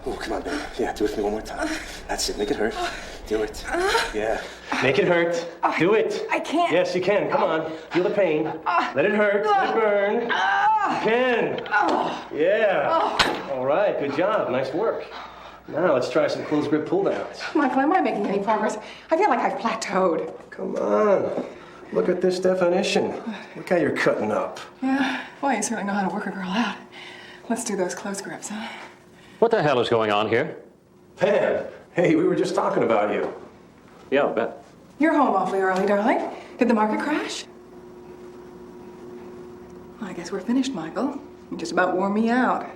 Oh, come on, baby. Yeah, do it for me one more time. That's it. Make it hurt. Do it. Yeah. Make it hurt. Do it. I can't. Yes, you can. Come on. Feel the pain. Let it hurt. Let it burn. You can. Yeah. All right. Good job. Nice work. Now let's try some close grip pull downs. Michael, am I making any progress? I feel like I've plateaued. Come on. Look at this definition. Look how you're cutting up. Yeah. Well, you certainly know how to work a girl out. Let's do those close grips, huh? What the hell is going on here? Pam, hey, we were just talking about you. Yeah, I'll bet. You're home awfully early, darling. Did the market crash? Well, I guess we're finished, Michael. You just about wore me out.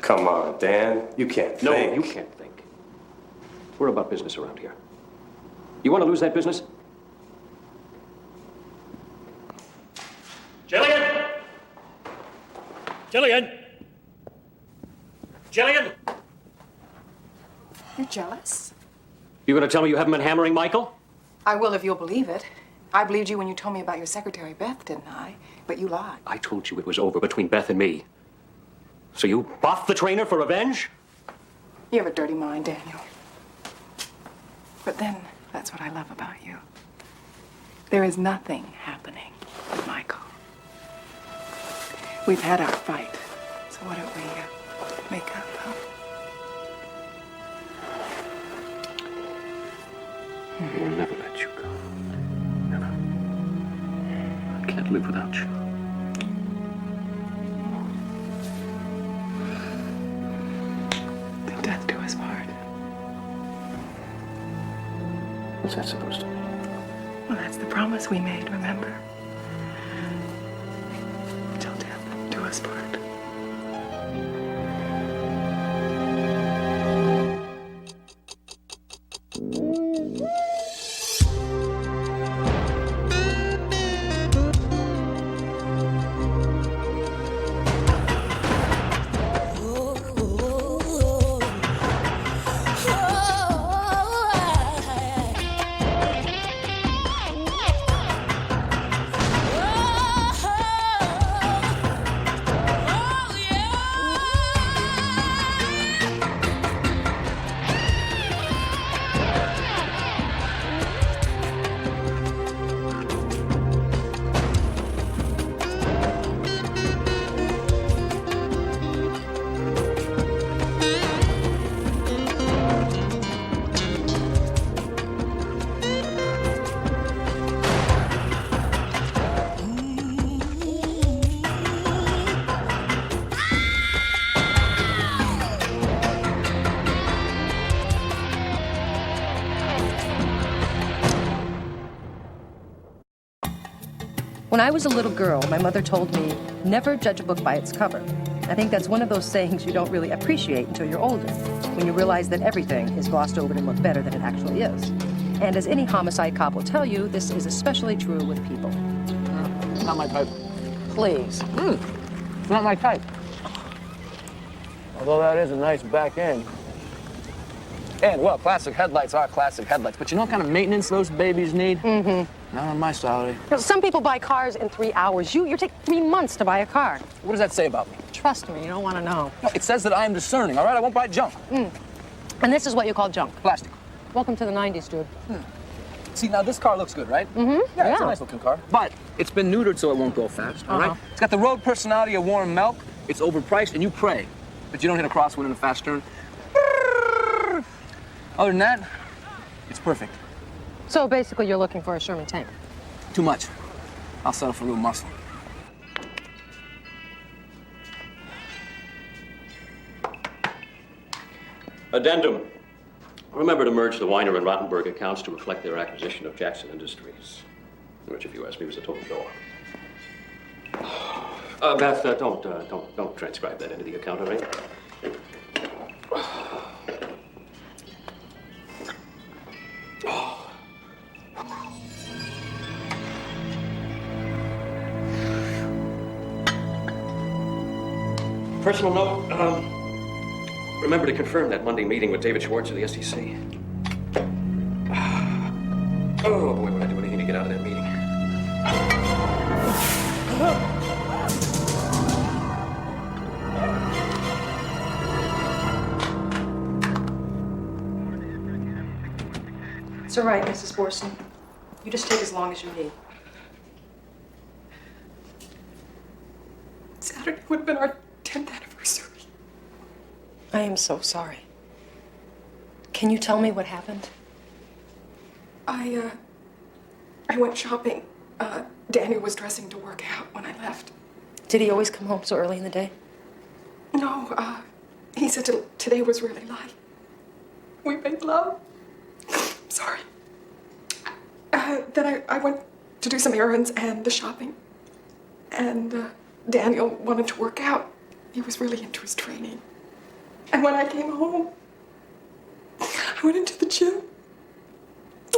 Come on, Dan. You can't think. No, you can't think. We're about business around here. You want to lose that business? Jillian! Jillian! Jillian! You're jealous? You gonna tell me you haven't been hammering Michael? I will if you'll believe it. I believed you when you told me about your secretary, Beth, didn't I? But you lied. I told you it was over between Beth and me. So you buffed the trainer for revenge? You have a dirty mind, Daniel. But then, that's what I love about you. There is nothing happening, Michael. We've had our fight, so why don't we make up, huh? I will never let you go. Never. I can't live without you. Till death do us part. What's that supposed to mean? Well, that's the promise we made, remember? Till death do us part. When I was a little girl, my mother told me, never judge a book by its cover. I think that's one of those sayings you don't really appreciate until you're older, when you realize that everything is glossed over to look better than it actually is. And as any homicide cop will tell you, this is especially true with people. Not my type. Please. It's not my type. Although that is a nice back end. And, well, classic headlights are classic headlights. But you know what kind of maintenance those babies need? Mm-hmm. Not on my salary. You know, some people buy cars in 3 hours. You take 3 months to buy a car. What does that say about me? Trust me, you don't want to know. No, it says that I am discerning, all right? I won't buy junk. And this is what you call junk. Plastic. Welcome to the 90s, dude. See, now this car looks good, right? Mm-hmm. Yeah, it's a nice looking car. But it's been neutered so it won't go fast, all right? It's got the road personality of warm milk. It's overpriced, and you pray that you don't hit a crosswind in a fast turn. Other than that, it's perfect. So basically, you're looking for a Sherman tank. Too much. I'll settle for real muscle. Addendum. Remember to merge the Weiner and Rottenberg accounts to reflect their acquisition of Jackson Industries, which, if you ask me, was a total blow-up. Beth, don't transcribe that into the account, all right? Personal note, remember to confirm that Monday meeting with David Schwartz of the SEC. Oh, boy, would I do anything to get out of that meeting. It's all right, Mrs. Borson. You just take as long as you need. Saturday would have been our 10th anniversary. I am so sorry. Can you tell me what happened? I went shopping. Daniel was dressing to work out when I left. Did he always come home so early in the day? No, he said today was really light. We made love. Sorry. Then I went to do some errands and the shopping. And Daniel wanted to work out. He was really into his training. And when I came home, I went into the gym.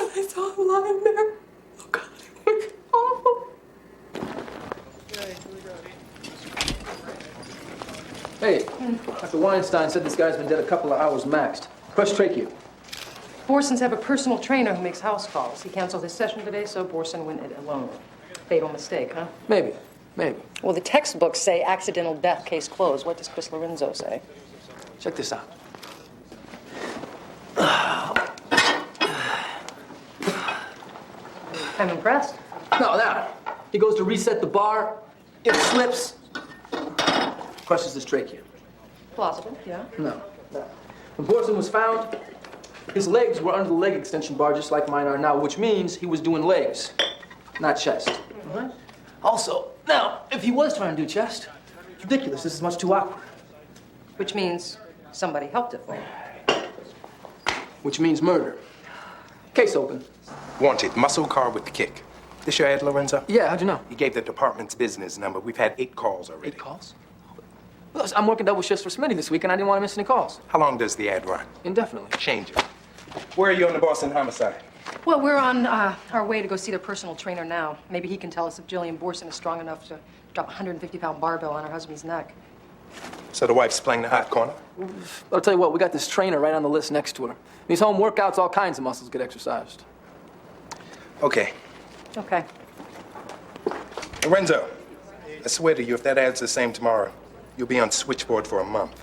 And I saw him lying there. Oh, God, it was awful. Hey, Dr. Weinstein said this guy's been dead a couple of hours maxed. Crushed trachea. Borsons have a personal trainer who makes house calls. He canceled his session today, so Borson went it alone. Fatal mistake, huh? Maybe. Well, the textbooks say accidental death, case closed. What does Chris Lorenzo say? Check this out. I'm impressed. No. He goes to reset the bar, it slips, crushes his trachea. Plausible, yeah. No. When Borson was found, his legs were under the leg extension bar just like mine are now, which means he was doing legs, not chest. Mm-hmm. Also, now, if he was trying to do chest, it's ridiculous. This is much too awkward. Which means somebody helped it for him. Which means murder. Case open. Wanted, muscle car with kick. This your ad, Lorenzo? Yeah, how'd you know? He gave the department's business number. We've had 8 calls already. 8 calls? Well, I'm working double shifts for Smitty this week, and I didn't want to miss any calls. How long does the ad run? Indefinitely. Change it. Where are you on the Boston homicide? Well, we're on our way to go see their personal trainer now. Maybe he can tell us if Jillian Borson is strong enough to drop a 150-pound barbell on her husband's neck. So the wife's playing the hot corner? I'll tell you what, we got this trainer right on the list next to her. These home workouts, all kinds of muscles get exercised. Okay. Okay. Lorenzo, I swear to you, if that ad's the same tomorrow, you'll be on switchboard for a month.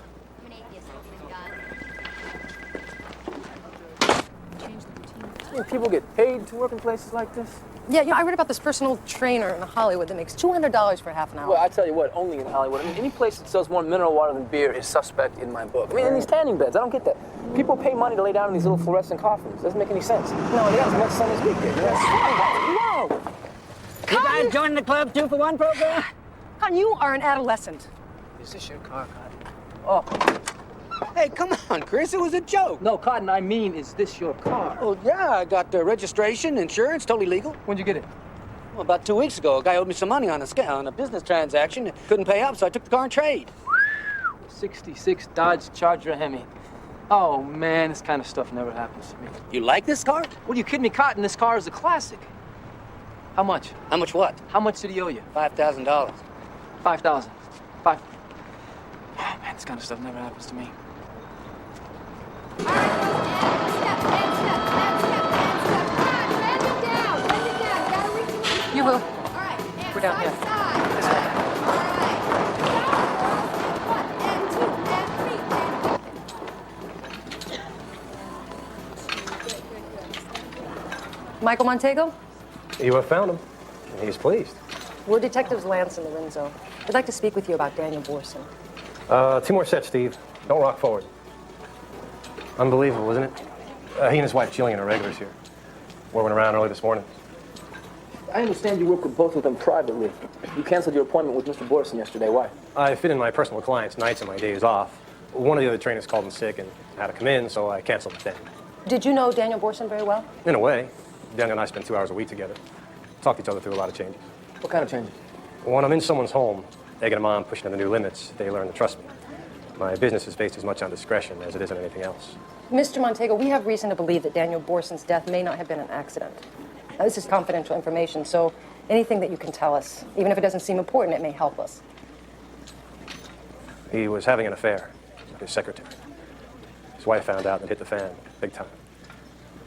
People get paid to work in places like this? Yeah, I read about this personal trainer in Hollywood that makes $200 for half an hour. Well, I tell you what, only in Hollywood. I mean, any place that sells more mineral water than beer is suspect in my book. I mean, in these tanning beds, I don't get that. People pay money to lay down in these little fluorescent coffins. Doesn't make any sense. No, they got as much sun as we get. Whoa! You guys joining the club 2 for 1 program? Con, you are an adolescent. Is this your car, Cotton? Oh. Hey, come on, Chris. It was a joke. No, Cotton, I mean, is this your car? Oh, yeah. I got registration, insurance, totally legal. When'd you get it? Well, about 2 weeks ago, a guy owed me some money on a business transaction. Couldn't pay up, so I took the car in trade. 66 Dodge Charger Hemi. Oh, man, this kind of stuff never happens to me. You like this car? What, are you kidding me, Cotton? This car is a classic. How much? How much what? How much did he owe you? $5,000. 5,000. 5. Oh, man, this kind of stuff never happens to me. You will. We're down here. This way. Michael Montego? You have found him. He's pleased. We're Detectives Lance and Lorenzo. We'd like to speak with you about Daniel Borson. 2 more sets, Steve. Don't rock forward. Unbelievable, isn't it? He and his wife Jillian are regulars here. Wore went around early this morning. I understand you work with both of them privately. You canceled your appointment with Mr. Borson yesterday. Why? I fit in my personal clients' nights and my days off. One of the other trainers called in sick and had to come in, so I canceled it then. Did you know Daniel Borson very well? In a way. Daniel and I spend 2 hours a week together. Talk each other through a lot of changes. What kind of changes? When I'm in someone's home, egging them on, pushing to the new limits, they learn to trust me. My business is based as much on discretion as it is on anything else. Mr. Montego, we have reason to believe that Daniel Borson's death may not have been an accident. Now, this is confidential information, so anything that you can tell us, even if it doesn't seem important, it may help us. He was having an affair with his secretary. His wife found out and it hit the fan, big time.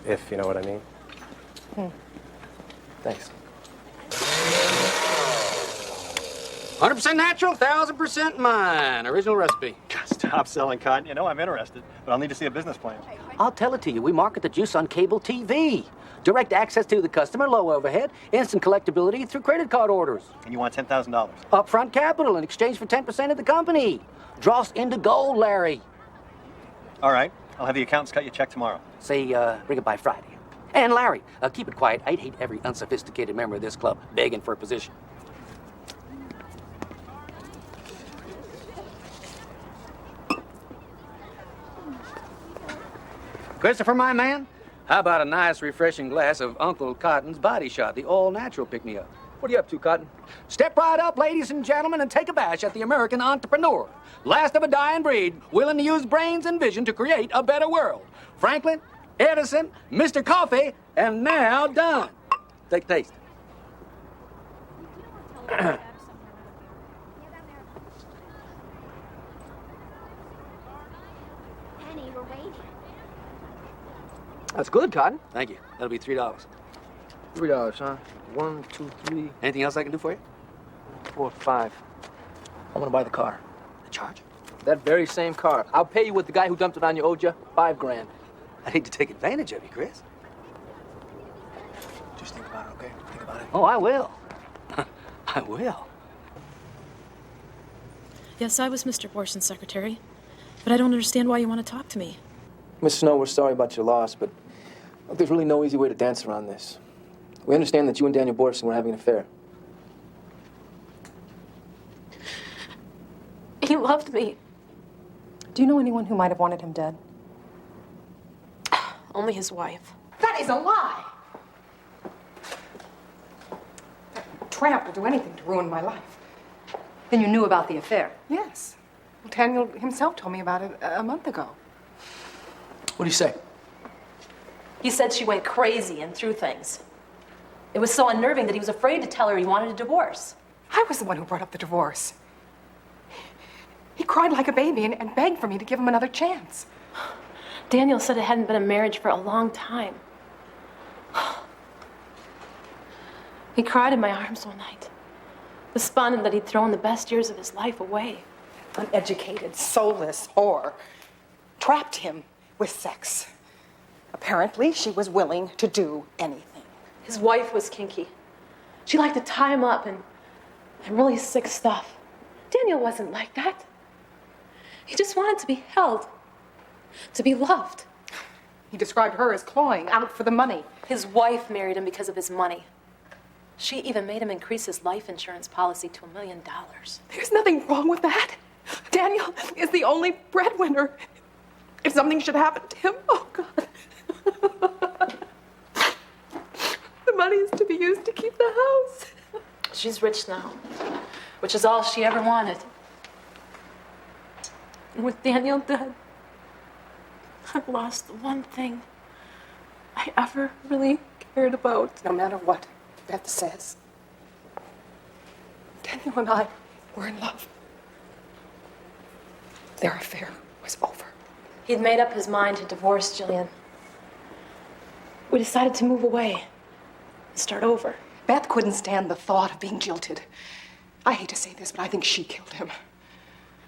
If you know what I mean. Thanks. 100% natural, 1,000% mine. Original recipe. Just Stop selling cotton. You know I'm interested, but I'll need to see a business plan. I'll tell it to you. We market the juice on cable TV. Direct access to the customer, low overhead, instant collectability through credit card orders. And you want $10,000? Upfront capital in exchange for 10% of the company. Dross into gold, Larry. All right. I'll have the accountants cut you a check tomorrow. Say, bring it by Friday. And Larry, keep it quiet. I'd hate every unsophisticated member of this club begging for a position. Christopher, my man, how about a nice, refreshing glass of Uncle Cotton's Body Shot, the all-natural pick-me-up? What are you up to, Cotton? Step right up, ladies and gentlemen, and take a bash at the American entrepreneur. Last of a dying breed, willing to use brains and vision to create a better world. Franklin, Edison, Mr. Coffee, and now done. Take a taste. That's good, Cotton. Thank you. That'll be $3. $3, huh? 1, 2, 3, Anything else I can do for you? 4, 5. I want to buy the car. The charge? That very same car. I'll pay you what the guy who dumped it on you owed you. $5 grand. I hate to take advantage of you, Chris. Just think about it, okay? Think about it. Oh, I will. I will. Yes, I was Mr. Borson's secretary, but I don't understand why you want to talk to me. Miss Snow, we're sorry about your loss, but look, there's really no easy way to dance around this. We understand that you and Daniel Borson were having an affair. He loved me. Do you know anyone who might have wanted him dead? Only his wife. That is a lie. That tramp will do anything to ruin my life. Then you knew about the affair? Yes. Well, Daniel himself told me about it a month ago. What do you say? He said she went crazy and threw things. It was so unnerving that he was afraid to tell her he wanted a divorce. I was the one who brought up the divorce. He cried like a baby and begged for me to give him another chance. Daniel said it hadn't been a marriage for a long time. He cried in my arms one night, despondent that he'd thrown the best years of his life away. Uneducated, soulless whore trapped him with sex. Apparently, she was willing to do anything. His wife was kinky. She liked to tie him up and really sick stuff. Daniel wasn't like that. He just wanted to be held, to be loved. He described her as clawing out for the money. His wife married him because of his money. She even made him increase his life insurance policy to $1 million. There's nothing wrong with that. Daniel is the only breadwinner. If something should happen to him, oh God. The money is to be used to keep the house. She's rich now, which is all she ever wanted. And with Daniel dead, I've lost the one thing I ever really cared about. No matter what Beth says, Daniel and I were in love. Their affair was over. He'd made up his mind to divorce Jillian. We decided to move away and start over. Beth couldn't stand the thought of being jilted. I hate to say this, but I think she killed him.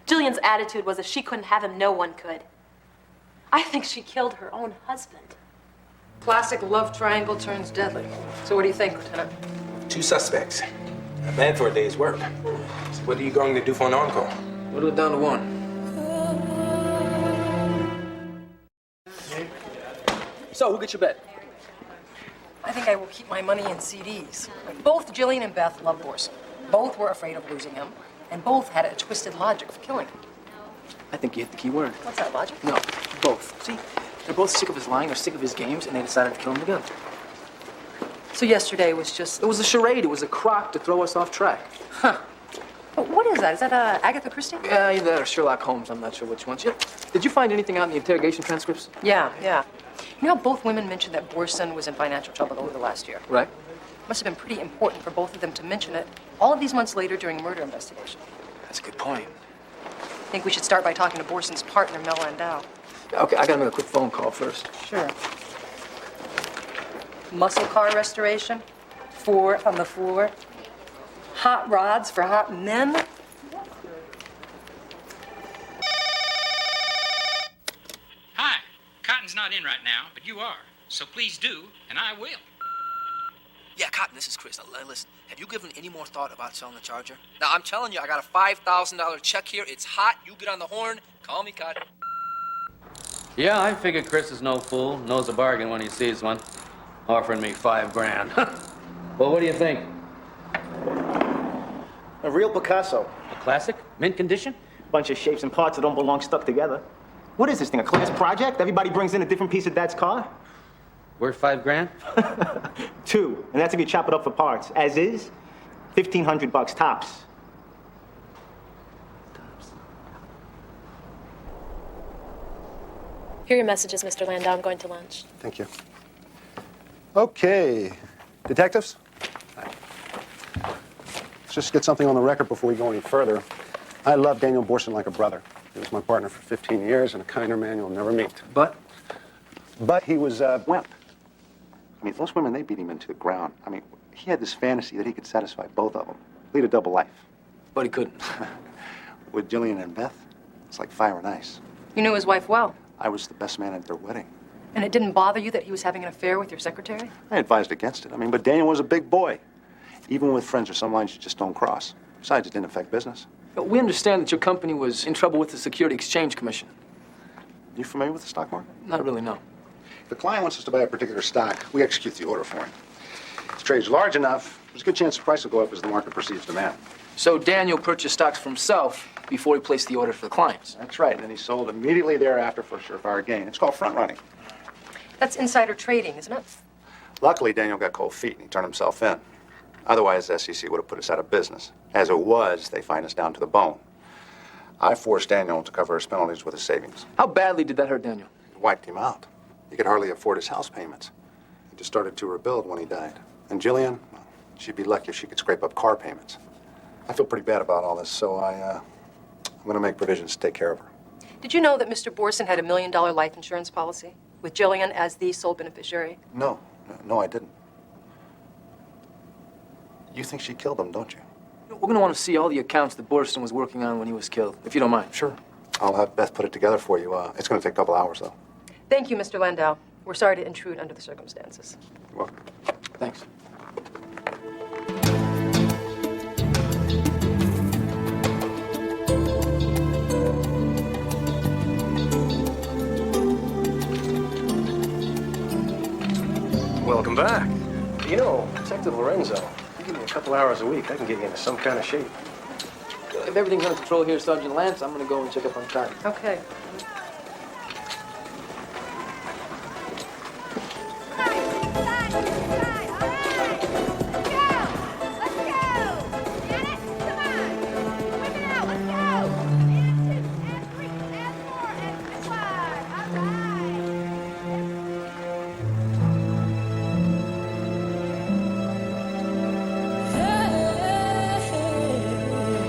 Jillian's attitude was if she couldn't have him, no one could. I think she killed her own husband. Classic love triangle turns deadly. So what do you think, Lieutenant? 2 suspects. Not bad for a day's work. So what are you going to do for an encore? Whittle it down to 1. So, who gets your bet? I think I will keep my money in CDs. Both Jillian and Beth love Borson. Both were afraid of losing him, and both had a twisted logic for killing him. I think you hit the key word. What's that, logic? No, both. See, they're both sick of his lying, they're sick of his games, and they decided to kill him together. So yesterday was just... It was a charade. It was a crock to throw us off track. Huh. What is that? Is that Agatha Christie? Yeah, either that or Sherlock Holmes. I'm not sure which one. Did you find anything out in the interrogation transcripts? Yeah. You know how both women mentioned that Borson was in financial trouble over the last year? Right. Must have been pretty important for both of them to mention it all of these months later during a murder investigation. That's a good point. I think we should start by talking to Borson's partner, Mel Landau. Okay, I gotta make a quick phone call first. Sure. Muscle car restoration, 4 on the floor, hot rods for hot men. not in right now, but you are. So please do, and I will. Yeah, Cotton, this is Chris. Now, listen, have you given any more thought about selling the Charger? Now, I'm telling you, I got a $5,000 check here. It's hot. You get on the horn. Call me, Cotton. Yeah, I figure Chris is no fool. Knows a bargain when he sees one. Offering me $5 grand. Well, what do you think? A real Picasso. A classic? Mint condition? Bunch of shapes and parts that don't belong stuck together. What is this thing, a class project? Everybody brings in a different piece of Dad's car? Worth $5 grand? 2, and that's if you chop it up for parts. As is, $1,500 tops. Here are your messages, Mr. Landau. I'm going to lunch. Thank you. Okay, detectives? Let's just get something on the record before we go any further. I love Daniel Borson like a brother. He was my partner for 15 years and a kinder man you'll never meet. But he was a wimp. I mean, those women, they beat him into the ground. I mean, he had this fantasy that he could satisfy both of them, lead a double life. But he couldn't. With Jillian and Beth, it's like fire and ice. You knew his wife well. I was the best man at their wedding. And it didn't bother you that he was having an affair with your secretary? I advised against it. I mean, but Daniel was a big boy. Even with friends, there's some lines you just don't cross. Besides, it didn't affect business. But we understand that your company was in trouble with the Security Exchange Commission. You familiar with the stock market? Not really, no. If the client wants us to buy a particular stock, we execute the order for him. If the trade's large enough, there's a good chance the price will go up as the market perceives demand. So Daniel purchased stocks for himself before he placed the order for the clients. That's right, and then he sold immediately thereafter for a surefire gain. It's called front running. That's insider trading, isn't it? Luckily, Daniel got cold feet and he turned himself in. Otherwise, the SEC would have put us out of business. As it was, they fined us down to the bone. I forced Daniel to cover his penalties with his savings. How badly did that hurt Daniel? It wiped him out. He could hardly afford his house payments. He just started to rebuild when he died. And Jillian, well, she'd be lucky if she could scrape up car payments. I feel pretty bad about all this, so I'm going to make provisions to take care of her. Did you know that Mr. Borson had $1 million life insurance policy with Jillian as the sole beneficiary? No, I didn't. You think she killed him, don't you? We're going to want to see all the accounts that Borson was working on when he was killed, if you don't mind. Sure. I'll have Beth put it together for you. It's going to take a couple hours, though. Thank you, Mr. Landau. We're sorry to intrude under the circumstances. You're welcome. Thanks. Welcome back. You know, Detective Lorenzo, you give me a couple hours a week, I can get you into some kind of shape. If everything's under control here, Sergeant Lance, I'm going to go and check up on Cotton. Okay.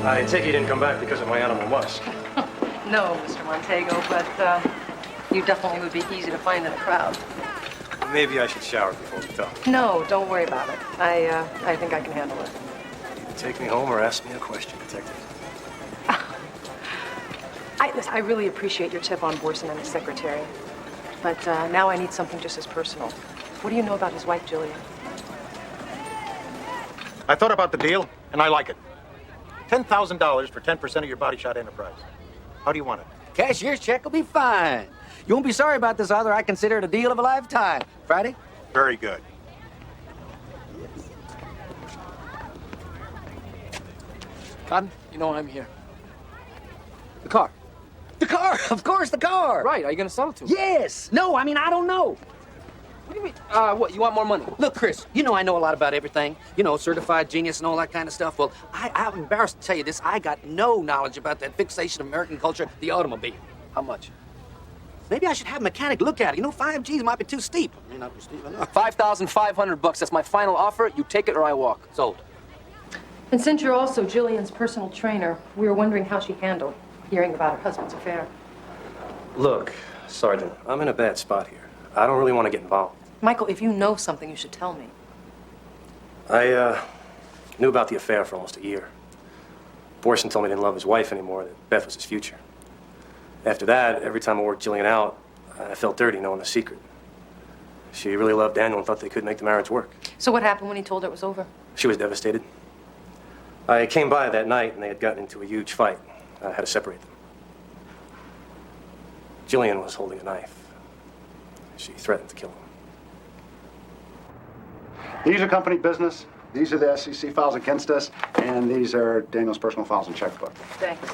I take it you didn't come back because of my animal musk. No, Mr. Montego, but you definitely would be easy to find in a crowd. Maybe I should shower before we talk. No, don't worry about it. I think I can handle it. Take me home or ask me a question, Detective. Listen, I really appreciate your tip on Borson and his secretary. But now I need something just as personal. What do you know about his wife, Jillian? I thought about the deal, and I like it. $10,000 for 10% of your body shot enterprise. How do you want it? Cashier's check will be fine. You won't be sorry about this, Arthur. I consider it a deal of a lifetime. Friday? Very good. Cotton, you know I'm here. The car. The car! Of course, the car! Right, are you going to sell it to me? Yes! No, I mean, I don't know. What do you mean? What, you want more money? Look, Chris, you know I know a lot about everything. You know, certified genius and all that kind of stuff. Well, I'm embarrassed to tell you this. I got no knowledge about that fixation of American culture, the automobile. How much? Maybe I should have a mechanic look at it. You know, 5 G's might be too steep. May not be steep enough. $5,500. That's my final offer. You take it or I walk. Sold. And since you're also Jillian's personal trainer, we were wondering how she handled hearing about her husband's affair. Look, Sergeant, I'm in a bad spot here. I don't really want to get involved. Michael, if you know something, you should tell me. I knew about the affair for almost a year. Borson told me he didn't love his wife anymore, that Beth was his future. After that, every time I worked Jillian out, I felt dirty knowing the secret. She really loved Daniel and thought they could make the marriage work. So what happened when he told her it was over? She was devastated. I came by that night and they had gotten into a huge fight. I had to separate them. Jillian was holding a knife. She threatened to kill him. These are company business. These are the SEC files against us, and these are Daniel's personal files and checkbook. Thanks.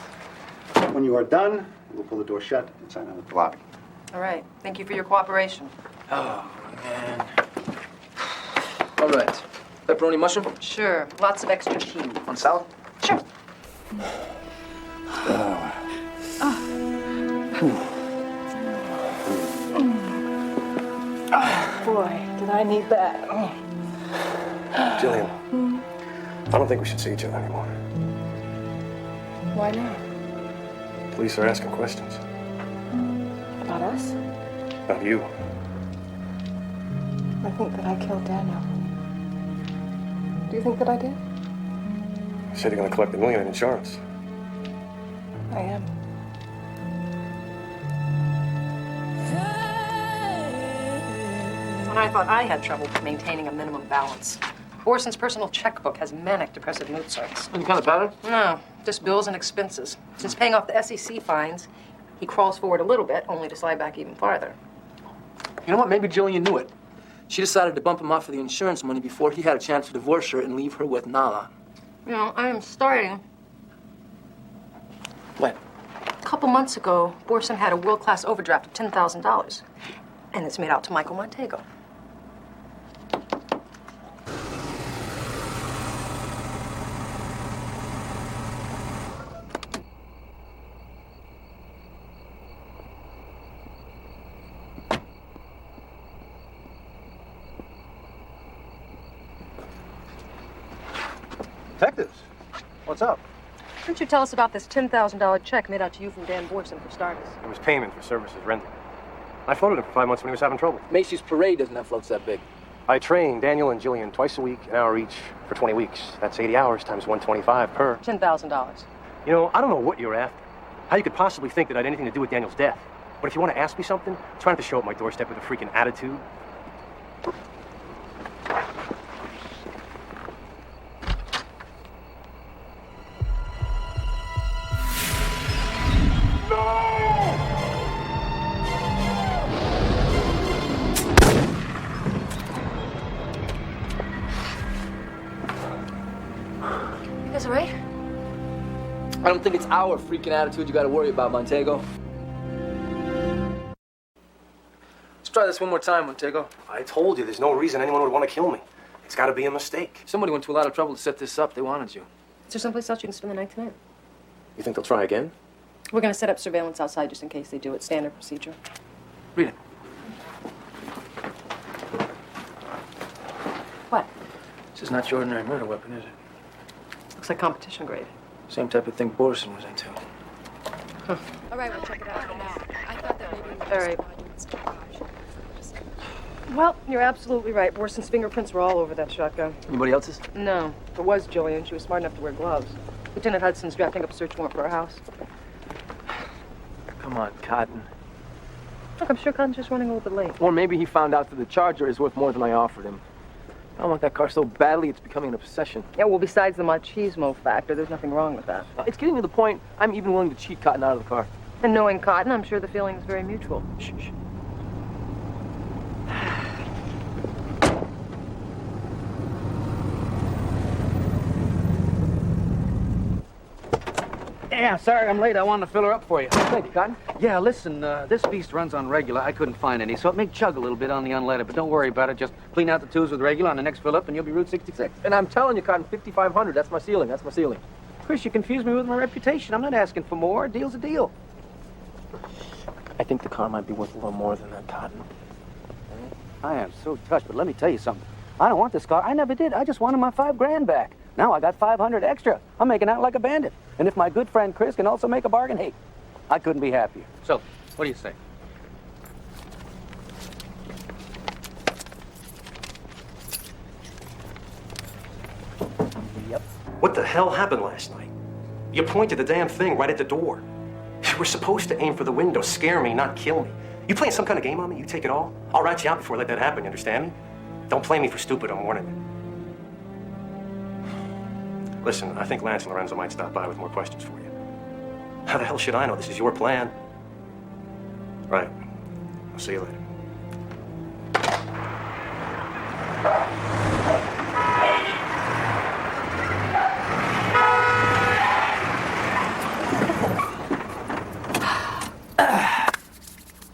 When you are done, we'll pull the door shut and sign out at the lobby. All right. Thank you for your cooperation. Oh, man. All right. Pepperoni mushroom? Sure. Lots of extra cheese. On salad? Sure. Boy, did I need that. Jillian, I don't think we should see each other anymore. Why not? Police are asking questions. About us? About you. I think that I killed Daniel. Do you think that I did? You said you're going to collect $1 million in insurance. I am. When I thought I had trouble maintaining a minimum balance, Borson's personal checkbook has manic depressive mood swings. Any kind of pattern? No, just bills and expenses. Since paying off the SEC fines, he crawls forward a little bit, only to slide back even farther. You know what? Maybe Jillian knew it. She decided to bump him off for the insurance money before he had a chance to divorce her and leave her with Nala. You know, I am starting. When? A couple months ago, Borson had a world-class overdraft of $10,000. And it's made out to Michael Montego. Detectives, what's up? Why don't you tell us about this $10,000 check made out to you from Dan Borson, for starters? It was payment for services rendered. I floated him for 5 months when he was having trouble. Macy's Parade doesn't have floats that big. I trained Daniel and Jillian twice a week, an hour each, for 20 weeks. That's 80 hours times 125 per. $10,000. You know, I don't know what you're after. How you could possibly think that I had anything to do with Daniel's death. But if you want to ask me something, try not to show up my doorstep with a freaking attitude. You guys all right? I don't think it's our freaking attitude you gotta worry about, Montego. Let's try this one more time, Montego. I told you, there's no reason anyone would want to kill me. It's got to be a mistake. Somebody went to a lot of trouble to set this up. They wanted you. Is there someplace else you can spend the night tonight? You think they'll try again? We're going to set up surveillance outside just in case they do it. Standard procedure. Read it. What? This is not your ordinary murder weapon, is it? Looks like competition grade. Same type of thing Borson was into. Huh. All right, we'll check it out for now. I thought that maybe All right. Well, you're absolutely right. Borson's fingerprints were all over that shotgun. Anybody else's? No. There was Jillian. She was smart enough to wear gloves. Lieutenant Hudson's drafting up a search warrant for our house. Come on, Cotton. Look, I'm sure Cotton's just running a little bit late. Or maybe he found out that the Charger is worth more than I offered him. I want that car so badly it's becoming an obsession. Yeah, well, besides the machismo factor, there's nothing wrong with that. It's getting to the point I'm even willing to cheat Cotton out of the car. And knowing Cotton, I'm sure the feeling is very mutual. Shh, shh. Yeah, sorry I'm late. I wanted to fill her up for you. Thank you, Cotton. Yeah, listen, this beast runs on regular. I couldn't find any, so it may chug a little bit on the unleaded, but don't worry about it. Just clean out the tubes with regular on the next fill up, and you'll be Route 66. And I'm telling you, Cotton, 5,500. That's my ceiling. That's my ceiling. Chris, you confused me with my reputation. I'm not asking for more. A deal's a deal. I think the car might be worth a little more than that, Cotton. I am so touched, but let me tell you something. I don't want this car. I never did. I just wanted my $5,000 back. Now I got 500 extra. I'm making out like a bandit. And if my good friend Chris can also make a bargain, hey, I couldn't be happier. So, what do you say? Yep. What the hell happened last night? You pointed the damn thing right at the door. You were supposed to aim for the window, scare me, not kill me. You playing some kind of game on me? You take it all? I'll rat you out before I let that happen, you understand me? Don't play me for stupid, I'm warning you. Listen, I think Lance and Lorenzo might stop by with more questions for you. How the hell should I know? This is your plan. Right. I'll see you later.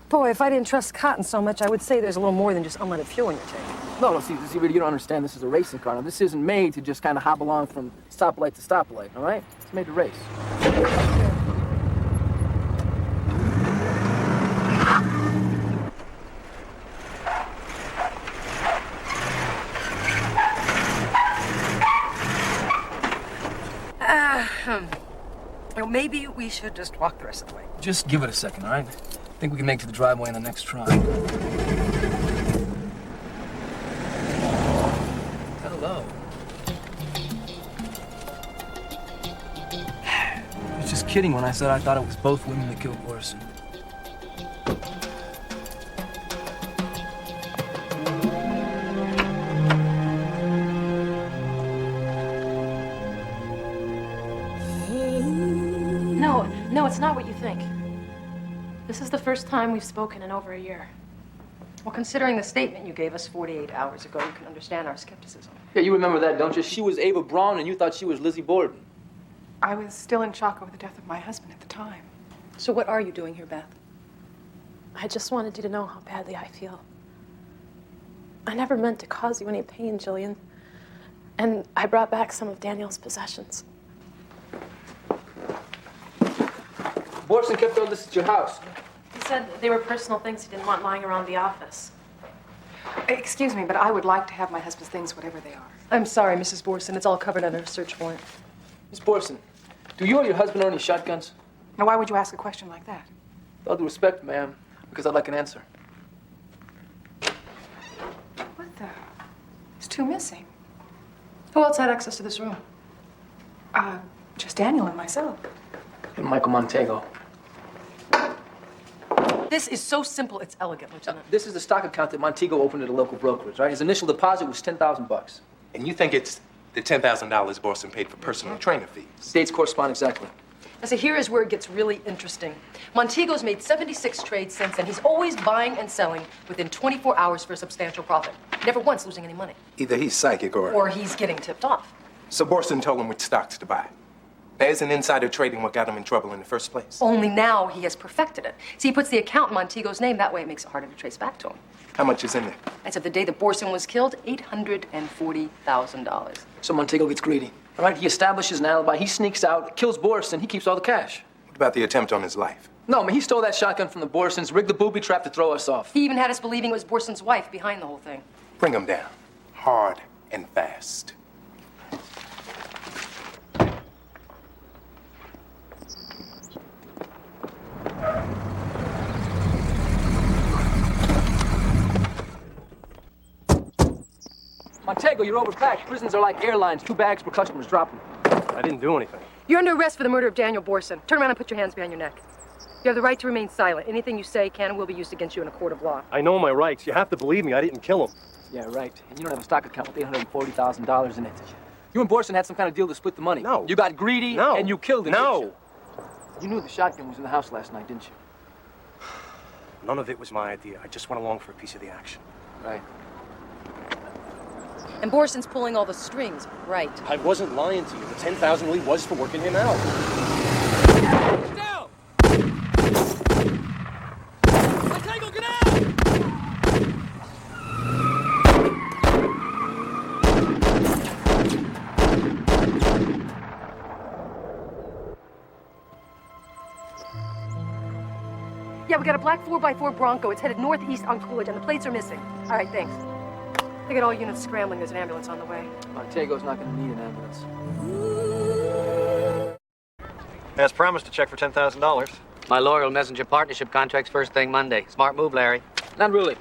Boy, if I didn't trust Cotton so much, I would say there's a little more than just unleaded fuel in your tank. No, see, Rita, you don't understand. This is a racing car. Now, this isn't made to just kind of hop along from stoplight to stoplight, all right? It's made to race. Maybe we should just walk the rest of the way. Just give it a second, all right? I think we can make it to the driveway on the next try. Hello. I was just kidding when I said I thought it was both women that killed Borson. No, it's not what you think. This is the first time we've spoken in over a year. Well, considering the statement you gave us 48 hours ago, you can understand our skepticism. Yeah, you remember that, don't you? She was Ava Braun, and you thought she was Lizzie Borden. I was still in shock over the death of my husband at the time. So what are you doing here, Beth? I just wanted you to know how badly I feel. I never meant to cause you any pain, Jillian. And I brought back some of Daniel's possessions. Borson kept all this at your house. He said they were personal things he didn't want lying around the office. Excuse me, but I would like to have my husband's things, whatever they are. I'm sorry, Mrs. Borson. It's all covered under a search warrant. Miss Borson, do you or your husband own any shotguns? Now, why would you ask a question like that? With all due respect, ma'am, because I'd like an answer. What the? There's two missing. Who else had access to this room? Just Daniel and myself. And Michael Montego. This is so simple, it's elegant, Lieutenant. This is the stock account that Montego opened at a local brokerage, right? His initial deposit was $10,000. And you think it's the $10,000 Borson paid for personal trainer fees? Dates correspond exactly. Now, so here is where it gets really interesting. Montego's made 76 trades since, and he's always buying and selling within 24 hours for a substantial profit. Never once losing any money. Either he's psychic Or he's getting tipped off. So Borson told him which stocks to buy. There's an insider trading what got him in trouble in the first place. Only now he has perfected it. See, he puts the account in Montego's name. That way it makes it harder to trace back to him. How much is in there? As of the day that Borson was killed, $840,000. So Montego gets greedy. All right, he establishes an alibi. He sneaks out, kills Borson. He keeps all the cash. What about the attempt on his life? No, man, he stole that shotgun from the Borsons, rigged the booby trap to throw us off. He even had us believing it was Borson's wife behind the whole thing. Bring him down. Hard and fast. Montego, you're overpacked. Prisons are like airlines. 2 bags per customer's dropping. I didn't do anything. You're under arrest for the murder of Daniel Borson. Turn around and put your hands behind your neck. You have the right to remain silent. Anything you say can and will be used against you in a court of law. I know my rights. You have to believe me. I didn't kill him. Yeah, right. And you don't have a stock account with $840,000 in it. You and Borson had some kind of deal to split the money. No. You got greedy, No. and you killed him. No. You knew the shotgun was in the house last night, didn't you? None of it was my idea. I just went along for a piece of the action. Right. And Borson's pulling all the strings, right? I wasn't lying to you. The $10,000 really was for working him out. Down! Montego, get out! Yeah, we got a black 4x4 Bronco. It's headed northeast on Coolidge, and the plates are missing. All right, thanks. They got all units scrambling. There's an ambulance on the way. Montego's not going to need an ambulance. As promised, to check for $10,000. My loyal messenger partnership contract's first thing Monday. Smart move, Larry. Not really.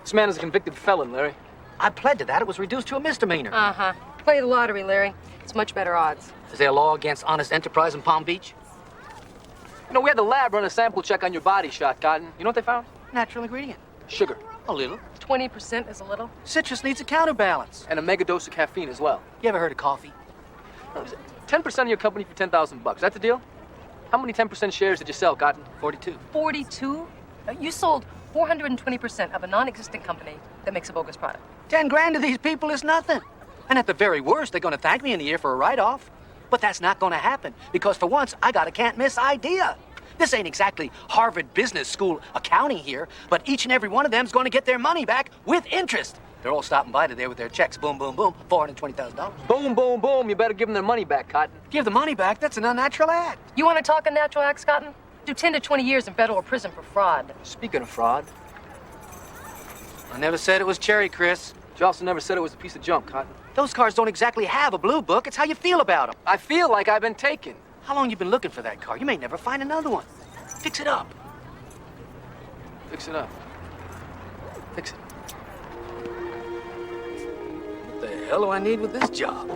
This man is a convicted felon, Larry. I pled to that. It was reduced to a misdemeanor. Uh-huh. Play the lottery, Larry. It's much better odds. Is there a law against honest enterprise in Palm Beach? You know, we had the lab run a sample check on your body shot, Cotton. You know what they found? Natural ingredient. Sugar. A little. 20% is a little. Citrus needs a counterbalance. And a mega dose of caffeine as well. You ever heard of coffee? 10% of your company for $10,000. Is that the deal? How many 10% shares did you sell, Cotton? 42. 42? You sold 420% of a non-existent company that makes a bogus product. 10 grand to these people is nothing. And at the very worst, they're going to thank me in a year for a write-off. But that's not going to happen, because for once, I got a can't-miss idea. This ain't exactly Harvard Business School accounting here, but each and every one of them's going to get their money back with interest. They're all stopping by today with their checks. Boom, boom, boom. $420,000. Boom, boom, boom. You better give them their money back, Cotton. Give the money back? That's an unnatural act. You want to talk unnatural acts, Cotton? Do 10 to 20 years in federal prison for fraud. Speaking of fraud, I never said it was cherry, Chris. you also never said it was a piece of junk, Cotton. Those cars don't exactly have a blue book. It's how you feel about them. I feel like I've been taken. How long you been looking for that car? You may never find another one. Fix it up. Fix it up. Fix it. What the hell do I need with this job?